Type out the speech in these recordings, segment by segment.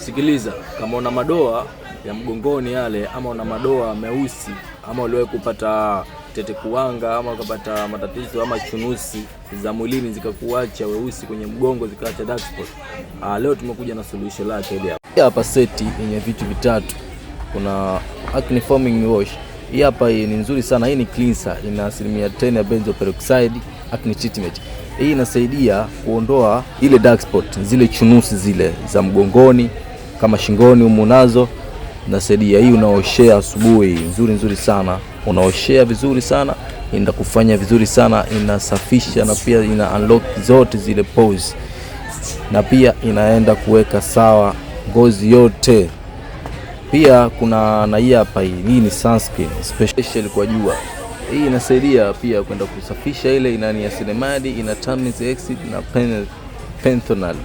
Sikiliza, kama una madoa ya mgongoni yale, ama una madoa meusi, ama uliwahi kupata tete kuwanga, ama ukapata matatizo ama chunusi za mwilini zikakuacha weusi kwenye mgongo, zikaacha dark spot, leo tumekuja na suluhisho lake hili hapa. Hapa seti yenye vitu vitatu. Kuna acne foaming wash. Hii hapa ni nzuri sana. Hii ni cleanser, ina 10% ya benzoyl peroxide acne treatment. Hii inasaidia kuondoa ile dark spot, zile chunusi zile za mgongoni kama shingoni humu nazo. Inasaidia hii, unaoshea asubuhi, nzuri sana. Unaoshea vizuri sana, inaenda kufanya vizuri sana, inasafisha na pia ina unlock zote zile pores. Na pia inaenda kuweka sawa ngozi yote. Pia kuna na hii hapa, hii ni sunscreen special kwa jua. Hii inasaidia pia kwenda kusafisha ile, ina niacinamide, ina tannins exit na panthenol.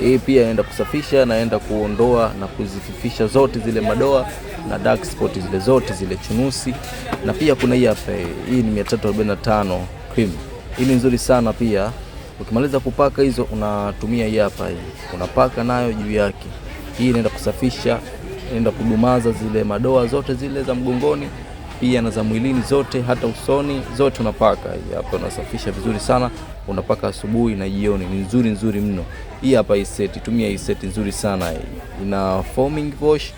Hii pia inaenda kusafisha na inaenda kuondoa na kuzififisha zote zile madoa na dark spot zile zote zile chunusi. Na pia kuna hii hapa, hii ni 345 cream. Hii ni nzuri sana pia. Ukimaliza kupaka hizo, unatumia hii hapa, hii unapaka nayo juu yake. Hii inaenda kusafisha, inaenda kudumaza zile madoa zote zile za mgongoni, pia na za mwilini zote, hata usoni zote unapaka. Hii hapa unasafisha vizuri sana, unapaka asubuhi na jioni. Ni nzuri mno. Hii hapa, hii seti, tumia hii seti nzuri sana hii. Ina foaming wash,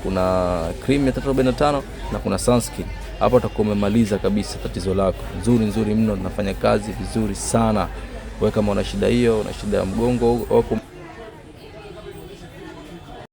kuna cream ya 345 na kuna sunscreen. Hapa utakuwa umemaliza kabisa tatizo lako. Nzuri mno, tunafanya kazi vizuri sana. Wewe kama una shida hiyo, una shida ya mgongo wako